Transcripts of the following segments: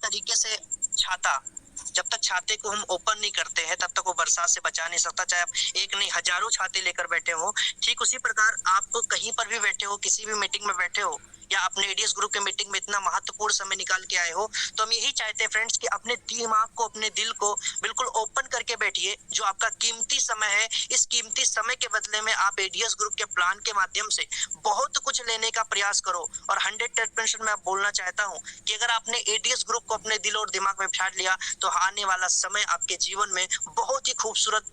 तरीके से छाता, जब तक छाते को हम ओपन नहीं करते हैं तब तक वो बरसात से बचा नहीं सकता, चाहे आप एक नहीं हजारों छाते लेकर बैठे हो। ठीक उसी प्रकार आप कहीं पर भी बैठे हो, किसी भी मीटिंग में बैठे हो या अपने एडीएस ग्रुप के मीटिंग में इतना महत्वपूर्ण समय निकाल के आए हो, तो हम यही चाहते हैं फ्रेंड्स कि अपने दिमाग को, अपने दिल को बिल्कुल ओपन करके बैठिए। जो आपका कीमती समय है, इस कीमती समय के बदले में आप एडीएस ग्रुप के प्लान के माध्यम से बहुत कुछ लेने का प्रयास करो। और 110% मैं बोलना चाहता हूँ कि अगर आपने एडीएस ग्रुप को अपने दिल और दिमाग में बिठा लिया तो आने वाला समय आपके जीवन में बहुत ही खूबसूरत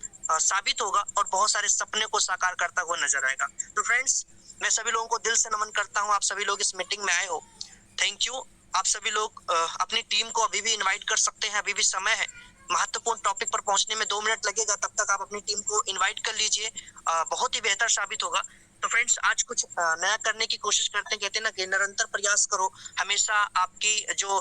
साबित होगा और बहुत सारे सपने को साकार करता हुआ नजर आएगा। तो फ्रेंड्स, मैं सभी लोगों को दिल से नमन करता हूं, आप सभी लोग इस मीटिंग में आए हो, थैंक यू। आप सभी लोग अपनी टीम को अभी भी इनवाइट कर सकते हैं, अभी भी समय है। महत्वपूर्ण टॉपिक पर पहुंचने में 2 मिनट लगेगा, तब तक आप अपनी टीम को इनवाइट कर लीजिए, बहुत ही बेहतर साबित होगा। तो फ्रेंड्स, आज कुछ नया करने की कोशिश करते हैं। कहते हैं ना कि निरंतर प्रयास करो, हमेशा आपकी जो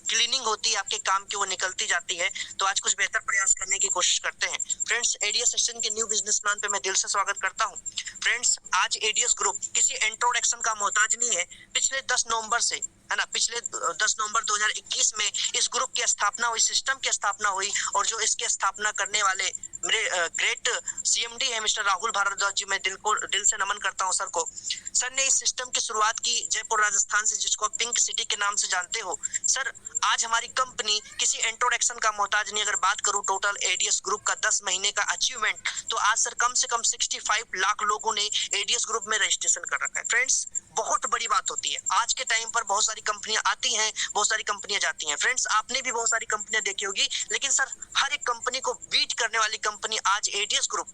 क्लीनिंग होती है आपके काम की वो निकलती जाती है। तो आज कुछ बेहतर प्रयास करने की कोशिश करते हैं। फ्रेंड्स, एडीएस सेशन के न्यू बिजनेस प्लान पे मैं दिल से स्वागत करता हूं। फ्रेंड्स, आज एडीएस ग्रुप किसी इंट्रोडक्शन का मोहताज नहीं है। पिछले 10 नवंबर से, है ना, पिछले 10 नवंबर 2021 में इस ग्रुप की स्थापना हुई, सिस्टम की स्थापना हुई, और जो इसकी स्थापना करने वाले मेरे ग्रेट सीएमडी है मिस्टर राहुल भारद्वाज जी, मैं दिल से नमन करता हूं सर को। सर ने इस सिस्टम की शुरुआत की जयपुर राजस्थान से, जिसको पिंक सिटी के नाम से जानते हो। सर, आज हमारी कंपनी किसी इंट्रोडक्शन का मोहताज नहीं। अगर बात करूं टोटल एडीएस ग्रुप का 10 महीने का अचीवमेंट, तो आज सर कम से कम 65 लाख लोगों ने एडीएस ग्रुप में रजिस्ट्रेशन कर रखा है। फ्रेंड्स, बहुत बड़ी बात होती है। आज के टाइम पर बहुत सारी कंपनियां आती हैं, बहुत सारी कंपनियां जाती हैं। फ्रेंड्स, आपने भी बहुत सारी कंपनियां देखी होगी, लेकिन सर हर एक कंपनी को बीट करने वाली कंपनी आज एडीएस ग्रुप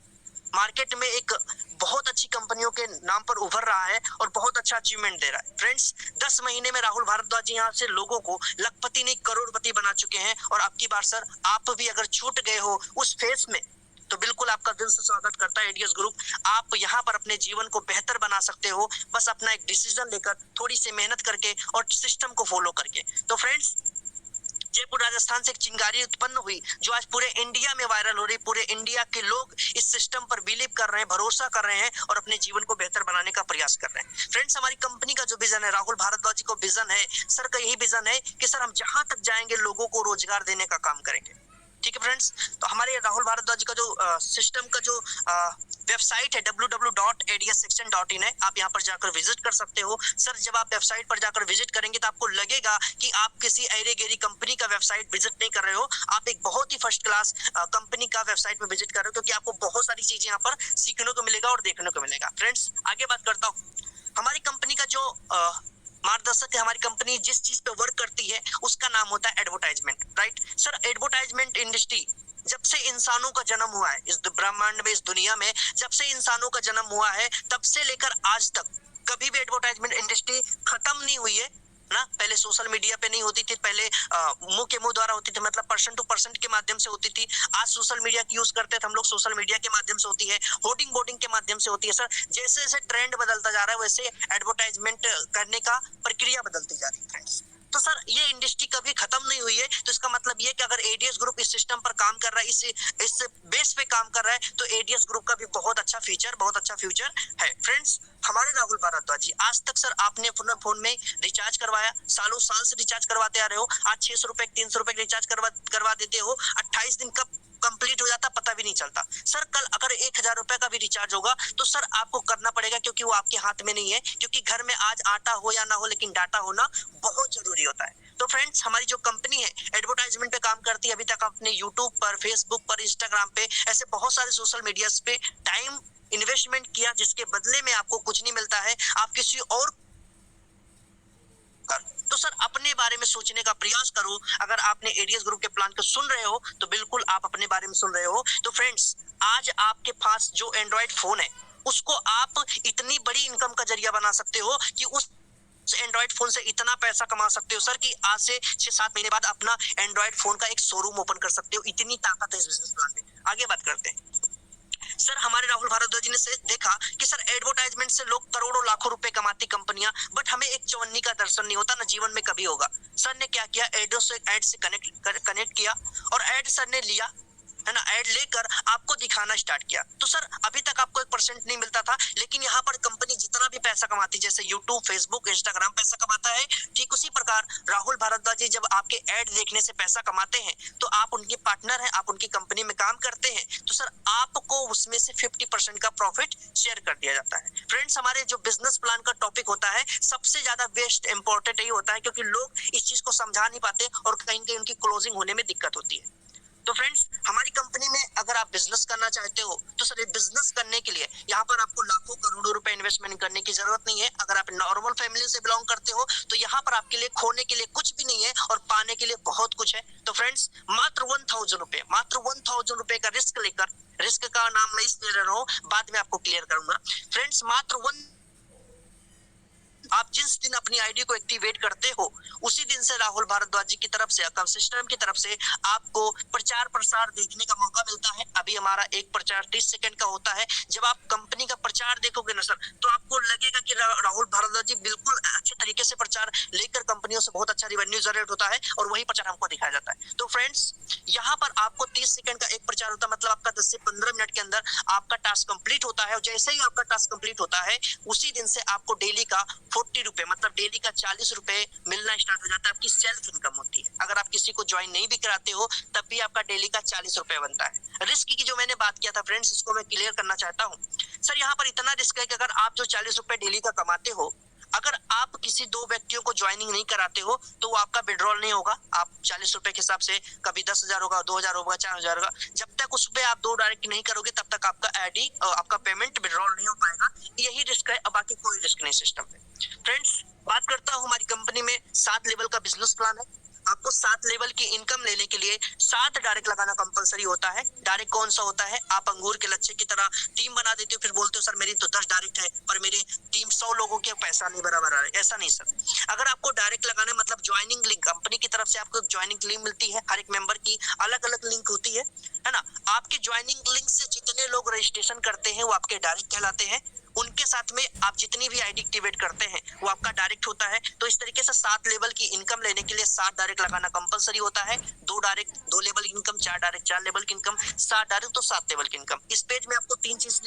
मार्केट में एक बहुत अच्छी कंपनियों के नाम पर उभर रहा है और बहुत अच्छा अचीवमेंट दे रहा है। फ्रेंड्स, 10 महीने में राहुल भारद्वाज जी यहाँ से लोगों को लखपति नहीं करोड़पति बना चुके हैं। और अब की बार सर आप भी अगर छूट गए हो उस फेज में, तो बिल्कुल आपका दिल से स्वागत करता है एडीएस ग्रुप। आप यहाँ पर अपने जीवन को बेहतर बना सकते हो, बस अपना एक डिसीजन लेकर, थोड़ी सी मेहनत करके और सिस्टम को फॉलो करके। तो फ्रेंड्स, जयपुर राजस्थान से एक चिंगारी उत्पन्न हुई जो आज पूरे इंडिया में वायरल हो रही। पूरे इंडिया के लोग इस सिस्टम पर बिलीव कर रहे हैं, भरोसा कर रहे हैं और अपने जीवन को बेहतर बनाने का प्रयास कर रहे हैं। फ्रेंड्स, हमारी कंपनी का जो विजन है, राहुल भारद्वाज जी को विजन है, सर का यही विजन है कि सर हम जहां तक जाएंगे लोगों को रोजगार देने का काम करेंगे। ठीक है फ्रेंड्स, तो हमारे राहुल भारद्वाज जी का जो सिस्टम का जो वेबसाइट है www.adssection.in है, आप यहाँ पर जाकर विजिट कर सकते हो। सर, जब आप वेबसाइट पर जाकर विजिट करेंगे तो आपको लगेगा कि आप किसी ऐरे गैरी कंपनी का वेबसाइट विजिट नहीं कर रहे हो, आप एक बहुत ही फर्स्ट क्लास कंपनी का वेबसाइट में विजिट कर रहे हो, क्योंकि आपको बहुत सारी चीजें यहाँ पर सीखने को मिलेगा और देखने को मिलेगा। फ्रेंड्स, आगे बात करता हूँ। हमारी कंपनी का जो मार्गदर्शक है, हमारी कंपनी जिस चीज पे वर्क करती है उसका नाम होता है advertisement. Right sir, advertisement industry जब से इंसानों का जन्म हुआ है इस ब्रह्मांड में, इस दुनिया में, जब से इंसानों का जन्म हुआ है तब से लेकर आज तक कभी भी एडवर्टाइजमेंट इंडस्ट्री खत्म नहीं हुई है ना। पहले सोशल मीडिया पे नहीं होती थी, पहले मुंह के मुंह द्वारा होती थी, मतलब पर्सन टू पर्सन के माध्यम से होती थी। आज सोशल मीडिया की यूज करते थे हम लोग, सोशल मीडिया के माध्यम से होती है, होर्डिंग बोर्डिंग के माध्यम से होती है। सर, जैसे जैसे ट्रेंड बदलता जा रहा है वैसे एडवर्टाइजमेंट करने का प्रक्रिया बदलती जा रही है फ्रेंड्स। तो सर, ये इंडस्ट्री कभी खत्म नहीं हुई है। तो इसका मतलब ये कि अगर एडीएस ग्रुप इस सिस्टम पर काम कर रहा है, इस बेस पे काम कर रहा है, तो एडीएस ग्रुप का भी बहुत अच्छा फीचर, बहुत अच्छा फ्यूचर है। फ्रेंड्स, हमारे राहुल भारद्वाज जी, आज तक सर आपने अपने फोन में रिचार्ज करवाया, सालों साल से रिचार्ज करवाते आ रहे हो। आज 600 रुपए 300 रुपए रिचार्ज करवा देते हो, 28 दिन कब कंप्लीट हो जाता पता भी नहीं चलता। सर, कल अगर 1000 रुपए का भी रिचार्ज होगा तो सर आपको करना पड़ेगा, क्योंकि वो आपके हाथ में नहीं है। क्योंकि घर में आज आटा हो या ना हो, लेकिन डाटा होना बहुत जरूरी होता है। तो फ्रेंड्स, हमारी जो कंपनी है एडवर्टाइजमेंट पे काम करती है। अभी तक अपने यूट्यूब पर, फेसबुक पर, इंस्टाग्राम पे, ऐसे बहुत सारे सोशल मीडिया पे टाइम इन्वेस्टमेंट किया, जिसके बदले में आपको कुछ नहीं मिलता है। आप किसी और तो सर अपने बारे में सोचने का प्रयास करो। अगर आपने एडीएस ग्रुप के प्लान को सुन रहे हो तो बिल्कुल आप अपने बारे में सुन रहे हो। तो फ्रेंड्स, आज आपके पास जो एंड्रॉइड फोन है उसको आप इतनी बड़ी इनकम का जरिया बना सकते हो कि उस एंड्रॉइड फोन से इतना पैसा कमा सकते हो सर कि आज से 6-7 महीने बाद अपना एंड्रॉइड फोन का एक शोरूम ओपन कर सकते हो। इतनी ताकत है इस बिजनेस प्लान में। आगे बात करते हैं। सर, हमारे राहुल भारद्वाज जी ने से देखा कि सर एडवर्टाइजमेंट से लोग करोड़ों लाखों रुपए कमाती कंपनियां, बट हमें एक चवन्नी का दर्शन नहीं होता ना, जीवन में कभी होगा। सर ने क्या किया, एड से कनेक्ट किया और एड सर ने लिया है ना, ऐड लेकर आपको दिखाना स्टार्ट किया। तो सर अभी तक आपको 1% नहीं मिलता था, लेकिन यहाँ पर कंपनी जितना भी पैसा कमाती है, जैसे यूट्यूब, फेसबुक, इंस्टाग्राम पैसा कमाता है, ठीक उसी प्रकार राहुल भारद्वाज जी जब आपके ऐड देखने से पैसा कमाते हैं तो आप उनके पार्टनर हैं, आप उनकी कंपनी में काम करते हैं, तो सर आपको उसमें से 50% का प्रॉफिट शेयर कर दिया जाता है। फ्रेंड्स, हमारे जो बिजनेस प्लान का टॉपिक होता है सबसे ज्यादा बेस्ट इंपॉर्टेंट यही होता है, क्योंकि लोग इस चीज को समझा नहीं पाते और कहीं कहीं उनकी क्लोजिंग होने में दिक्कत होती है। तो फ्रेंड्स, हमारी कंपनी में अगर आप बिजनेस करना चाहते हो तो सर बिजनेस करने के लिए यहाँ पर आपको लाखों करोड़ों रुपए इन्वेस्टमेंट करने की जरूरत नहीं है। अगर आप नॉर्मल फैमिली से बिलोंग करते हो तो यहाँ पर आपके लिए खोने के लिए कुछ भी नहीं है और पाने के लिए बहुत कुछ है। तो फ्रेंड्स, मात्र 1000 रुपए, मात्र 1000 रुपए का रिस्क लेकर, रिस्क का नाम मैं इसलिए ले रहा हूँ, बाद में आपको क्लियर करूंगा। फ्रेंड्स, मात्र आप जिस दिन अपनी आईडी को एक्टिवेट करते हो उसी दिन से राहुल भारद्वाज जी की तरफ से, अकाउंट सिस्टम की तरफ से आपको प्रचार प्रसार देखने का मौका मिलता है। अभी हमारा एक प्रचार 30 सेकंड का होता है। जब आप कंपनी का प्रचार देखोगे ना सर, तो आपको लगेगा कि राहुल भारद्वाज जी बिल्कुल अच्छे तरीके से प्रचार लेकर कंपनियों से बहुत अच्छा रिवेन्यू जनरेट होता है और वही प्रचार हमको दिखाया जाता है। तो फ्रेंड्स, यहाँ पर आपको 30 सेकंड का एक प्रचार होता है, मतलब आपका 10 से 15 मिनट के अंदर आपका टास्क कंप्लीट होता है और जैसे ही आपका टास्क कंप्लीट होता है उसी दिन से आपको डेली का 40 रुपए, मतलब डेली का 40 रुपए मिलना स्टार्ट हो जाता है। आपकी सेल्फ इनकम होती है। अगर आप किसी को ज्वाइन नहीं भी कराते हो तब भी आपका डेली का 40 रुपए बनता है। रिस्क की जो मैंने बात किया था फ्रेंड्स, इसको मैं क्लियर करना चाहता हूँ। सर यहाँ पर इतना रिस्क है कि अगर आप जो 40 रुपए डेली का कमाते हो, अगर आप किसी 2 व्यक्तियों को ज्वाइनिंग नहीं कराते हो तो वो आपका विड्रॉल नहीं होगा। आप 40 रुपए के हिसाब से कभी 10,000 होगा, 2,000 होगा, 4,000 होगा, जब तक उस पे आप 2 डायरेक्ट नहीं करोगे तब तक आपका आईडी, आपका पेमेंट विड्रॉल नहीं हो पाएगा। यही रिस्क है, अब बाकी कोई रिस्क नहीं सिस्टम पे। फ्रेंड्स, बात करता हूँ, हमारी कंपनी में 7 लेवल का बिजनेस प्लान है। आपको 7 लेवल की इनकम लेने के लिए 7 डायरेक्ट लगाना कंपलसरी होता है। डायरेक्ट कौन सा होता है? आप अंगूर के लच्छे की तरह टीम बना देते हो, फिर बोलते हो सर मेरी तो 10 डायरेक्ट है पर मेरी टीम 100 लोगों के पैसा नहीं बराबर आ रहा है। ऐसा नहीं सर। अगर आपको डायरेक्ट लगाना है, मतलब ज्वाइनिंग लिंक, कंपनी की तरफ से आपको ज्वाइनिंग लिंक मिलती है, हर एक मेंबर की अलग अलग लिंक होती है ना। आपके ज्वाइनिंग लिंक से जितने लोग रजिस्ट्रेशन करते हैं वो आपके डायरेक्ट कहलाते हैं। उनके साथ में आप जितनी भी आईडी एक्टिवेट करते हैं वो आपका डायरेक्ट होता है। तो इस तरीके से 7 लेवल की इनकम लेने के लिए 7 डायरेक्ट लगाना कंपलसरी होता है। 2 डायरेक्ट 2 लेवल की इनकम, 4 डायरेक्ट 4 लेवल की इनकम, 7 डायरेक्ट तो 7 लेवल की इनकम। इस पेज में आपको 3 चीज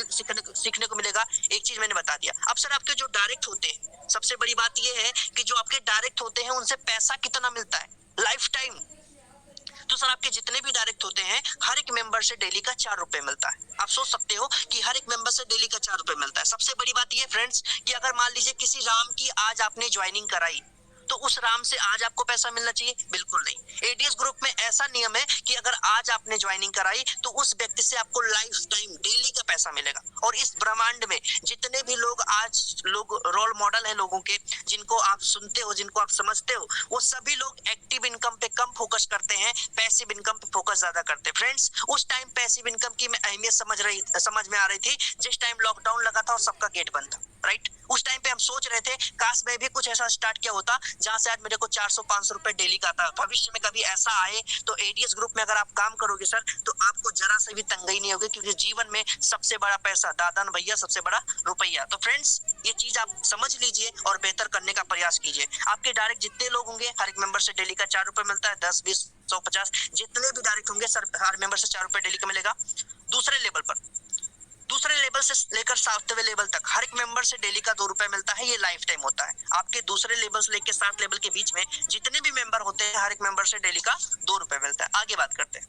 सीखने को मिलेगा। एक चीज मैंने बता दिया। अब सर आपके जो डायरेक्ट होते हैं, सबसे बड़ी बात यह है कि जो आपके डायरेक्ट होते हैं उनसे पैसा कितना मिलता है लाइफ टाइम। तो सर आपके जितने भी डायरेक्ट होते हैं हर एक मेंबर से डेली का 4 रुपए मिलता है। आप सोच सकते हो कि हर एक मेंबर से डेली का 4 रुपए मिलता है। सबसे बड़ी बात ये फ्रेंड्स कि अगर मान लीजिए किसी राम की आज आपने ज्वाइनिंग कराई तो उस राम से आज आपको पैसा मिलना चाहिए? बिल्कुल नहीं। एडीएस ग्रुप में ऐसा नियम है कि अगर आज आपने ज्वाइनिंग कराई तो उस व्यक्ति से आपको लाइफ टाइम डेली का पैसा मिलेगा। और इस ब्रह्मांड में जितने भी लोग आज लोग रोल मॉडल हैं लोगों के, जिनको आप सुनते हो, जिनको आप समझते हो, वो सभी लोग एक्टिव इनकम पे कम फोकस करते हैं, पैसिव इनकम पे फोकस ज्यादा करते हैं। फ्रेंड्स, उस टाइम पैसिव इनकम की अहमियत समझ में आ रही थी जिस टाइम लॉकडाउन लगा था और सबका गेट बंद था, राइट। उस टाइम पे हम सोच रहे थे काश मैं भी कुछ ऐसा स्टार्ट किया होता जहां से आज मेरे को 400-500 रुपए डेली का आता। भविष्य में कभी ऐसा आए तो एडीएस ग्रुप में अगर आप काम करोगे सर तो आपको जरा से भी तंगी नहीं होगी, क्योंकि जीवन में सबसे बड़ा पैसा दादा न भैया, सबसे बड़ा रुपया। तो फ्रेंड्स, ये चीज आप समझ लीजिए और बेहतर करने का प्रयास कीजिए। आपके डायरेक्ट जितने लोग होंगे हर एक मेंबर से डेली का 4 रुपए मिलता है। 10, 20, 100, 50 जितने भी डायरेक्ट होंगे सर हर मेंबर से 4 रुपए डेली का मिलेगा। दूसरे लेवल से लेकर 7वें लेवल तक हर एक मेंबर से डेली का 2 रुपए मिलता है। ये लाइफ टाइम होता है। आपके दूसरे लेवल से लेकर 7 लेवल के बीच में जितने भी मेंबर होते हैं हर एक मेंबर से डेली का 2 रुपए मिलता है। आगे बात करते हैं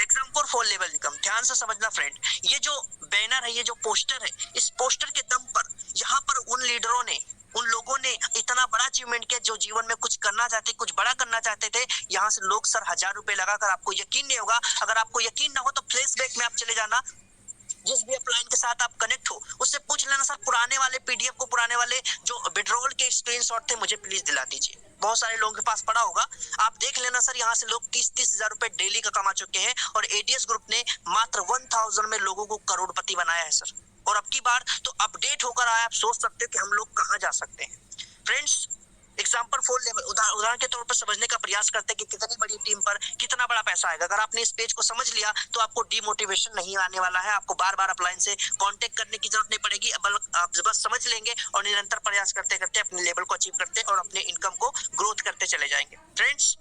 एग्जाम फॉर 4 लेवल इनकम। ध्यान से समझना फ्रेंड, ये जो बैनर है, ये जो पोस्टर है, इस पोस्टर के दम पर यहाँ पर उन लीडरों ने, उन लोगों ने इतना बड़ा अचीवमेंट किया जो जीवन में कुछ करना चाहते, कुछ बड़ा करना चाहते थे। यहाँ से लोग सर 1000 रुपए लगाकर, आपको यकीन नहीं होगा, अगर आपको यकीन ना हो तो फ्लैशबैक में आप चले जाना, जिस भी अपलाइन के साथ आप कनेक्ट हो उससे पूछ लेना सर पुराने वाले पीडीएफ को, पुराने वाले जो विड्रॉल के स्क्रीनशॉट थे मुझे प्लीज दिला दीजिए। बहुत सारे लोगों के पास पड़ा होगा, आप देख लेना सर। यहाँ से लोग 30-30 हजार रुपए डेली का कमा चुके हैं और एडीएस ग्रुप ने मात्र 1000 में लोगों को करोड़पति बनाया है सर। और अब की बार तो अपडेट होकर आया, आप सोच सकते हो कि हम लोग कहाँ जा सकते हैं। फ्रेंड्स, एग्जाम्पल 4 लेवल उदाहरण के तौर पर समझने का प्रयास करते हैं कि कितनी बड़ी टीम पर कितना बड़ा पैसा आएगा। अगर आपने इस पेज को समझ लिया तो आपको डिमोटिवेशन नहीं आने वाला है। आपको बार बार अपलाइन से कांटेक्ट करने की जरूरत नहीं पड़ेगी। आप बस समझ लेंगे और निरंतर प्रयास करते करते अपने लेवल को अचीव करते और अपने इनकम को ग्रोथ करते चले जाएंगे। फ्रेंड्स,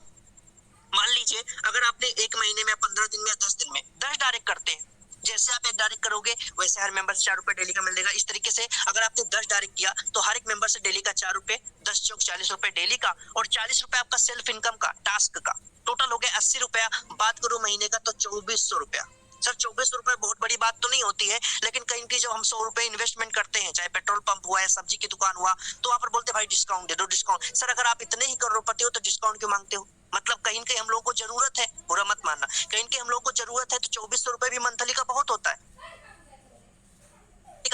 मान लीजिए लीजिए, अगर आपने 1 महीने में, 15 दिन में या 10 दिन में 10 डायरेक्ट करते हैं, जैसे आप एक डायरेक्ट करोगे वैसे हर मेंबर से 4 रुपए डेली का मिलेगा। इस तरीके से अगर आपने 10 डायरेक्ट किया तो हर एक मेंबर से डेली का 4 रुपए, 10 चौक 40 रुपए डेली का, और 40 रुपए आपका सेल्फ इनकम का, टास्क का। टोटल हो गया 80 रुपया। बात करूं महीने का तो 2400 रुपया। सर 2400 रुपए बहुत बड़ी बात तो नहीं होती है, लेकिन कहीं की जब हम 100 रुपए इन्वेस्टमेंट करते हैं, चाहे पेट्रोल पंप हुआ या सब्जी की दुकान हुआ, तो वहां पर बोलते भाई डिस्काउंट दे दो, डिस्काउंट। सर अगर आप इतने ही करोड़पति हो तो डिस्काउंट क्यों मांगते हो? मतलब कहीं कहीं हम लोगों को जरूरत है, बुरा मत मानना, कहीं कहीं हम लोगों को जरूरत है, तो 2400 रुपए भी मंथली का बहुत होता है।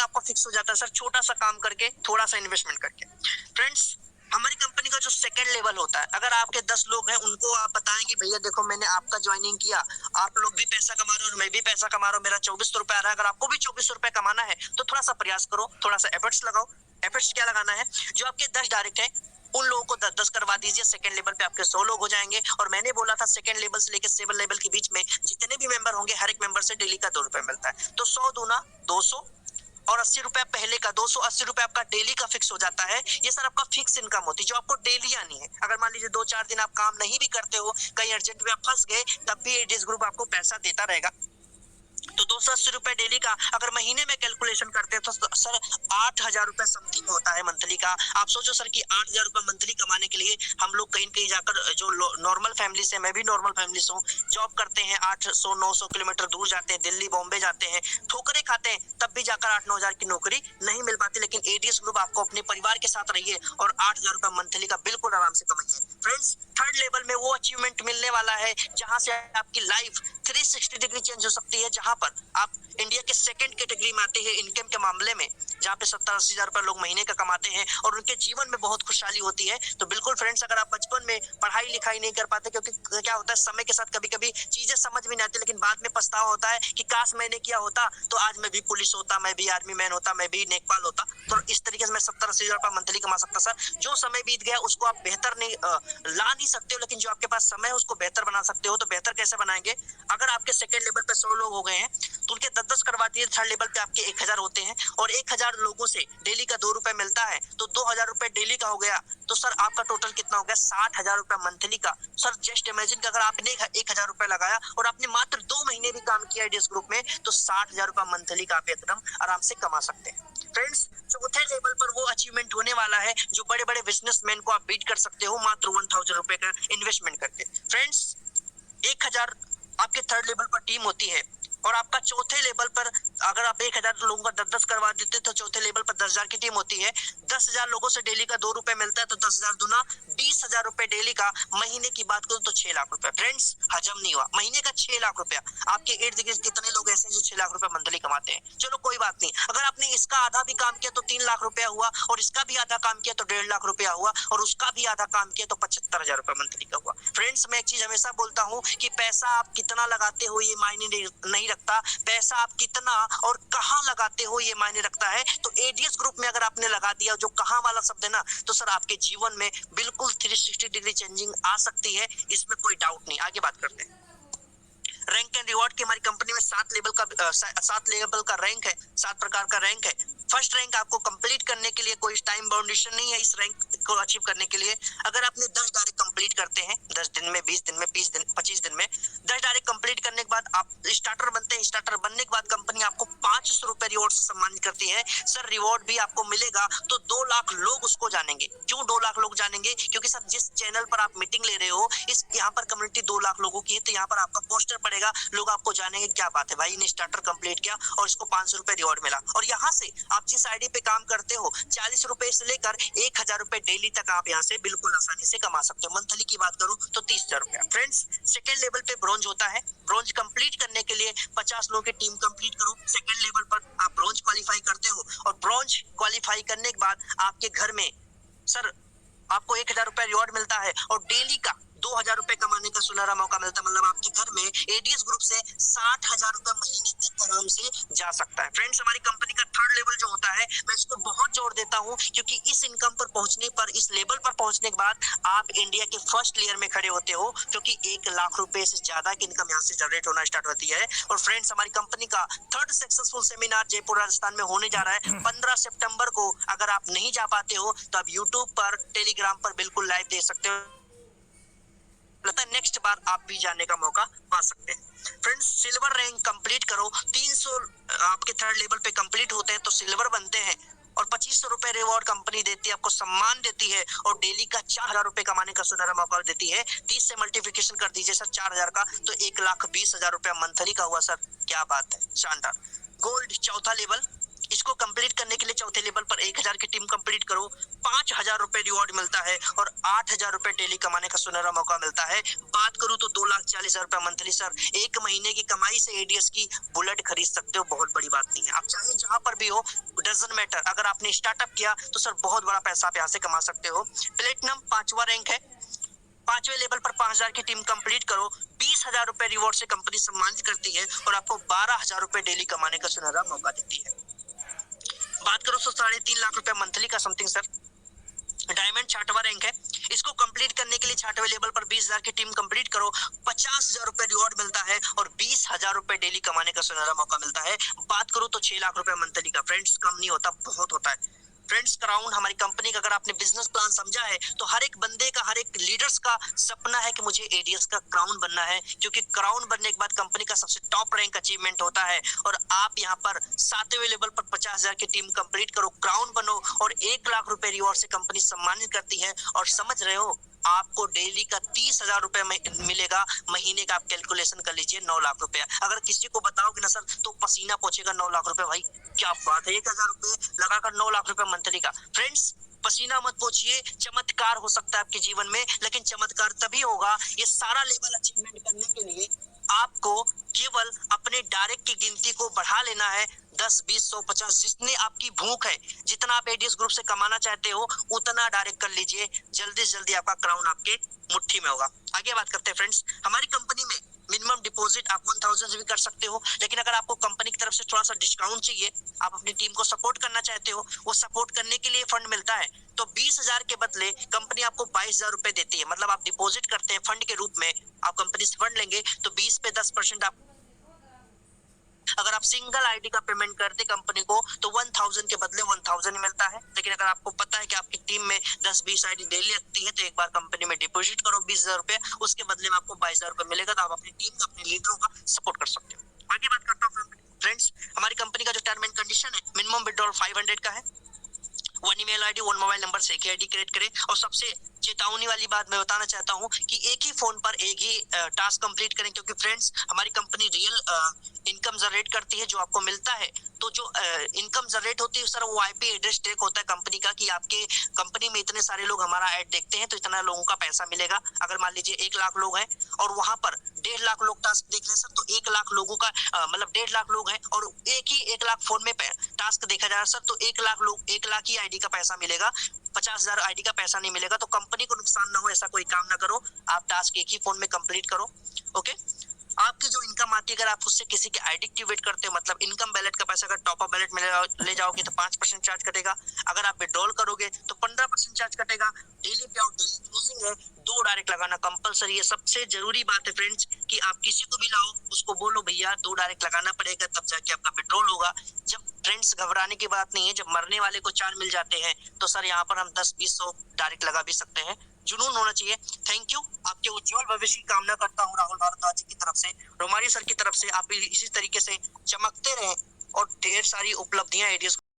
आपका फिक्स हो जाता है सर, छोटा सा काम करके, थोड़ा सा इन्वेस्टमेंट करके। फ्रेंड्स, हमारी कंपनी का जो सेकंड लेवल होता है, अगर आपके 10 लोग हैं, उनको आप बताएंगे भैया देखो मैंने आपका ज्वाइनिंग किया, आप लोग भी पैसा कमा रहे हो और मैं भी पैसा कमा रहा हूँ, मेरा 2400 रुपए आ रहा है, अगर आपको भी 2400 रुपए कमाना है तो थोड़ा सा प्रयास करो, थोड़ा सा एफर्ट्स लगाओ। एफर्ट्स क्या लगाना है? जो आपके 10 डायरेक्ट है उन लोगों को 10-10 करवा दीजिए, सेकंड लेवल पे आपके 100 लोग हो जाएंगे। और मैंने बोला था सेकंड लेवल से लेकर 7 लेवल के बीच में जितने भी मेंबर होंगे, हर एक मेंबर से डेली का 2 रुपए मिलता है, तो 100 दूना 200, और 80 रुपए पहले का, 280 रुपए आपका डेली का फिक्स हो जाता है। ये सर आपका फिक्स इनकम होती है जो आपको डेली आनी है। अगर मान लीजिए 2-4 दिन आप काम नहीं भी करते हो, कहीं अर्जेंट में आप फंस गए, तब भी एडीएस ग्रुप आपको पैसा देता रहेगा। तो 280 रुपए डेली का अगर महीने में कैलकुलेशन करते हैं तो सर 8000 रुपए समथिंग होता है मंथली का। आप सोचो सर कि 8000 रुपए मंथली कमाने के लिए हम लोग कहीं कहीं जाकर, जो नॉर्मल फैमिली से, मैं भी नॉर्मल फैमिली से हूँ, जॉब करते हैं, 800-900 किलोमीटर दूर जाते हैं, दिल्ली बॉम्बे जाते हैं, ठोकरे खाते हैं, तब भी जाकर 8-9 हजार की नौकरी नहीं मिल पाती। लेकिन एडीएस ग्रुप आपको अपने परिवार के साथ रहिए और 8000 रुपए मंथली का बिल्कुल आराम से कमाइए। फ्रेंड्स, थर्ड लेवल में वो अचीवमेंट मिलने वाला है जहां से आपकी लाइफ 360 डिग्री चेंज हो सकती है, जहां पर आप इंडिया के सेकंड कैटेगरी में आते हैं इनकम के मामले में, जहां पे 70-80 हजार रुपए लोग महीने का कमाते हैं और उनके जीवन में बहुत खुशहाली होती है। तो बिल्कुल फ्रेंड्स, अगर आप बचपन में पढ़ाई लिखाई नहीं कर पाते, क्योंकि क्या होता है समय के साथ कभी कभी चीजें समझ में नहीं आती, लेकिन बाद में पछतावा होता है कि काश मैंने किया होता तो आज मैं भी पुलिस होता, मैं भी आर्मी मैन होता, मैं भी नेकपाल होता, तो इस तरीके से मैं 70-80 हजार रुपए मंथली कमा सकता। सर जो समय बीत गया उसको आप बेहतर नहीं ला नहीं सकते हो, लेकिन जो आपके पास समय है उसको बेहतर बना सकते हो। तो बेहतर कैसे बनाएंगे? अगर आपके सेकंड लेवल पे 100 लोग हो गए हैं तो उनके 10-10 करवा दिए, थर्ड लेवल पे आपके 1000 होते हैं और 1000 लोगों से डेली का 2 रुपए मिलता है, तो 2000 रुपए डेली का हो गया। तो सर आपका टोटल कितना हो गया? 60,000 रुपए मंथली का। सर जस्ट इमेजिन कि अगर आपने 1000 रुपए लगाया और आपने मात्र 2 महीने भी काम किया एडीएस ग्रुप में, तो 60,000 रुपए मंथली का आप एकदम आराम से कमा सकते हैं। फ्रेंड्स, चौथे लेवल पर वो अचीवमेंट होने वाला है जो बड़े बड़े बिजनेसमैन को आप बीट कर सकते हो मात्र 1000 रुपए का इन्वेस्टमेंट करके। फ्रेंड्स, 1000 आपके थर्ड लेवल पर टीम होती है और आपका चौथे लेवल पर अगर आप 1000 लोगों का 10-10 करवा देते तो चौथे लेवल पर 10,000 की टीम होती है। 10,000 लोगों से डेली का 2 रुपए मिलता है, तो 10,000 दुना 20,000 रुपए डेली का। महीने की बात करूं तो 6 लाख रुपए। फ्रेंड्स, हजम नहीं हुआ, महीने का 6 लाख रुपया। आपके इर्द गिर्द कितने लोग ऐसे हैं जो 6 लाख रुपए मंथली कमाते हैं? चलो कोई बात नहीं, अगर आपने इसका आधा भी काम किया तो 3 लाख रुपया हुआ, और इसका भी आधा काम किया तो 1.5 लाख रुपया हुआ, और उसका भी आधा काम किया तो 75,000 रुपए मंथली का हुआ। फ्रेंड्स, मैं एक चीज हमेशा बोलता हूँ कि पैसा आप कितना लगाते हो ये मायने नहीं रखता, पैसा आप कितना और कहां लगाते हो ये मायने रखता है। तो एडीएस ग्रुप में अगर आपने लगा दिया, जो कहां वाला शब्द है ना, तो सर आपके जीवन में बिल्कुल 360 डिग्री चेंजिंग आ सकती है, इसमें कोई डाउट नहीं। आगे बात करते हैं। रैंक एंड रिवॉर्ड की हमारी कंपनी में 7 लेवल का रैंक है, 7 प्रकार का रैंक है। फर्स्ट रैंक आपको कंप्लीट करने के लिए कोई टाइम बाउंडेशन नहीं है। इस रैंक को अचीव करने के लिए अगर आपने 10 डायरेक्ट कंप्लीट करते हैं 10 दिन में, 20 दिन में, 25 दिन में 10 डायरेक्ट कंप्लीट करने के बाद आप स्टार्टर बनते हैं। स्टार्टर बनने के बाद कंपनी आपको 500 रुपए रिवॉर्ड से सम्मानित करती है। सर रिवॉर्ड भी आपको मिलेगा तो 2 लाख लोग उसको जानेंगे। क्यों 2 लाख लोग जानेंगे? क्योंकि सर जिस चैनल पर आप मीटिंग ले रहे हो, इस यहाँ पर कम्युनिटी 2 लाख लोगों की है, तो यहाँ पर आपका पोस्टर पड़ेगा, लोग आपको जानेंगे क्या बात है भाई, ने स्टार्टर कंप्लीट किया और इसको 500 रुपए रिवॉर्ड मिला। और यहाँ से आप जिस आईडी पे काम करते हो 40 रुपए से लेकर 1000 रुपए डेली तक आप यहाँ से बिल्कुल आसानी से कमा सकते हो। मंथली की बात करूं तो 30,000 रुपया। फ्रेंड्स, सेकेंड लेवल पे ब्रॉन्ज होता है। ब्रॉन्ज कंप्लीट करने के लिए 50 लोगों की टीम कंप्लीट करो। सेकेंड लेवल पर आप ब्रॉन्ज क्वालिफाई करते हो और ब्रॉन्ज क्वालिफाई करने के बाद आपके घर में सर आपको 1000 रुपए रिवॉर्ड मिलता है और डेली का 2000 रुपए कमाने का सुनहरा मौका मिलता है। मतलब आपके घर में एडीएस ग्रुप से 60,000 रुपए महीने तक आराम से जा सकता है। फ्रेंड्स, हमारी कंपनी का थर्ड लेवल जो होता है, मैं इसको बहुत जोर देता हूं क्योंकि इस इनकम पर पहुंचने पर, इस लेवल पर पहुंचने के बाद आप इंडिया के फर्स्ट लेयर में खड़े होते हो, क्योंकि 1 लाख रुपए से ज्यादा की इनकम यहाँ से जनरेट होना स्टार्ट होती है। और फ्रेंड्स, हमारी कंपनी का third successful seminar Jaipur Rajasthan में होने जा रहा है 15 सितंबर को। अगर आप नहीं जा पाते हो तो आप यूट्यूब पर, टेलीग्राम पर बिल्कुल लाइव देख सकते हो। लगता है नेक्स्ट बार आप भी जाने का मौका पा सकते हैं। फ्रेंड्स, सिल्वर रैंक कंप्लीट करो, 300 आपके थर्ड लेवल पे कंप्लीट होते हैं तो सिल्वर बनते हैं और 2500 रुपए रिवॉर्ड कंपनी देती है, आपको सम्मान देती है और डेली का 4000 रुपए कमाने का सुनहरा मौका देती है। 30 से मल्टीप्लिकेशन कर दीजिए सर 4000 का, तो 1,20,000 रुपया मंथली का हुआ सर। क्या बात है, शानदार। गोल्ड चौथा लेवल, इसको कंप्लीट करने के लिए चौथे लेवल पर 1000 की टीम कंप्लीट करो, 5000 रुपए रिवॉर्ड मिलता है और 8000 रुपए डेली कमाने का सुनहरा मौका मिलता है। बात करूं तो 2,40,000 रुपए मंथली सर। एक महीने की कमाई से एडीएस की बुलेट खरीद सकते हो, बहुत बड़ी बात नहीं है। आप चाहे जहां पर भी हो, डजंट मैटर, अगर आपने स्टार्टअप किया तो सर बहुत बड़ा पैसा आप यहाँ से कमा सकते हो। प्लेटिनम 5वां रैंक है, 5वें लेवल पर 5000 की टीम कंप्लीट करो, 20,000 रुपए रिवॉर्ड से कंपनी सम्मानित करती है और आपको 12,000 रुपए डेली कमाने का सुनहरा मौका देती है। बात करो तो 3.5 लाख रुपए मंथली का समथिंग सर। डायमंड 6वां रैंक है, इसको कंप्लीट करने के लिए 6वें लेवल पर 20,000 की टीम कंप्लीट करो, 50,000 रुपए रिवॉर्ड मिलता है और 20,000 रुपए डेली कमाने का सुनहरा मौका मिलता है। बात करूं तो 6 लाख रुपए मंथली का। फ्रेंड्स, कम नहीं होता, बहुत होता है। फ्रेंड्स, क्राउन हमारी कंपनी का अगर आपने बिजनेस प्लान समझा है तो हर एक बंदे का, हर एक लीडर्स का सपना है कि मुझे एडीएस का क्राउन बनना है, क्योंकि क्राउन बनने के बाद कंपनी का सबसे टॉप रैंक अचीवमेंट होता है। और आप यहाँ पर 7वें लेवल पर 50,000 की टीम कंप्लीट करो, क्राउन बनो और 1 लाख रुपए रिवॉर्ड से कंपनी सम्मानित करती है। और समझ रहे हो, आपको डेली का 30,000 रुपए मिलेगा, महीने का आप कैलकुलेशन कर लीजिए 9 लाख रुपया। अगर किसी को बताओगे ना सर तो पसीना पहुंचेगा 9 लाख रुपए, भाई क्या बात है, 1,000 रुपए लगाकर 9 लाख रुपए मंथली का। फ्रेंड्स, पसीना मत पहुंचिए, चमत्कार हो सकता है आपके जीवन में, लेकिन चमत्कार तभी होगा, ये सारा लेवल अचीवमेंट करने के लिए आपको केवल अपने डायरेक्ट की गिनती को बढ़ा लेना है। 10, 20, 100, 50, जितनी आपकी भूख है, जितना आप एडीएस ग्रुप से कमाना चाहते हो उतना डायरेक्ट कर लीजिए, जल्दी से जल्दी आपका क्राउन आपके मुट्ठी में होगा। आगे बात करते हैं फ्रेंड्स, हमारी कंपनी में मिनिमम डिपॉजिट आप 1000 से भी कर सकते हो, लेकिन अगर आपको कंपनी की तरफ से थोड़ा सा डिस्काउंट चाहिए, आप अपनी टीम को सपोर्ट करना चाहते हो, वो सपोर्ट करने के लिए फंड मिलता है, तो 20,000 के बदले कंपनी आपको 22,000 रुपए देती है। मतलब आप डिपॉजिट करते हैं फंड के रूप में, आप कंपनी से फंड लेंगे तो 20 पे 10% आप, अगर आप सिंगल आईडी का पेमेंट करते कंपनी को तो 1000 के बदले 1000 ही मिलता है। लेकिन अगर आपको पता है कि आपकी टीम में 10-20 आईडी डेली लगती है, तो एक बार कंपनी में डिपॉजिट करो 20,000 रुपए, उसके बदले में आपको 22,000 रुपए मिलेगा, तो आप अपनी टीम का, अपने लीडरों का सपोर्ट कर सकते हो। आगे बात करता हूँ फ्रेंड्स, हमारी कंपनी का जो टर्म एंड कंडीशन है, मिनिमम विड्रॉल 500 का है, 1 ईमेल आईडी 1 मोबाइल नंबर से एक ही आईडी क्रिएट करें। और सबसे चेतावनी वाली बात मैं बताना चाहता हूं कि एक ही फोन पर एक ही टास्क कंप्लीट करें, क्योंकि फ्रेंड्स हमारी कंपनी रियल इनकम जनरेट करती है। जो आपको मिलता है, तो जो इनकम जनरेट होती है सर, वो आईपी एड्रेस ट्रैक होता है कंपनी का, कि आपके कंपनी में इतने सारे लोग हमारा ऐड देखते हैं तो इतना लोगों का पैसा मिलेगा। अगर मान लीजिए 1 लाख लोग हैं और वहां पर 1.5 लाख लोग टास्क देख रहे हैं सर, तो 1 लाख लोगों का मतलब 1.5 लाख लोग हैं और एक ही 1 लाख फोन में टास्क देखा जा रहा है सर, तो 1 लाख लोग, 1 लाख ही आईडी का पैसा मिलेगा, 50,000 आईडी का पैसा नहीं मिलेगा। तो कंपनी को नुकसान ना हो ऐसा कोई काम ना करो, आप टास्क एक ही फोन में कंप्लीट करो। ओके, आपकी जो इनकम आती है, अगर आप उससे किसी के आईडी एक्टिवेट करते हो, मतलब इनकम बैलेट का पैसा अगर टॉप अप बैलेट में ले जाओगे तो 5% चार्ज कटेगा, अगर आप विड्रॉल करोगे तो 15% चार्ज कटेगा। डेली पे आउट, डेली क्लोजिंग है, 2 डायरेक्ट लगाना कंपलसरी है। सबसे जरूरी बात है फ्रेंड्स कि आप किसी को भी लाओ, उसको बोलो भैया 2 डायरेक्ट लगाना पड़ेगा, तब जाके आपका विड्रॉल होगा। जब फ्रेंड्स, घबराने की बात नहीं है, जब मरने वाले को 4 मिल जाते हैं तो सर यहाँ पर हम 10, 20, 100 डायरेक्ट लगा भी सकते हैं। जुनून होना चाहिए। थैंक यू, आपके उज्जवल भविष्य की कामना करता हूँ राहुल भारद्वाज जी की तरफ से, रोमारी सर की तरफ से। आप भी इसी तरीके से चमकते रहें और ढेर सारी उपलब्धियां एडीएस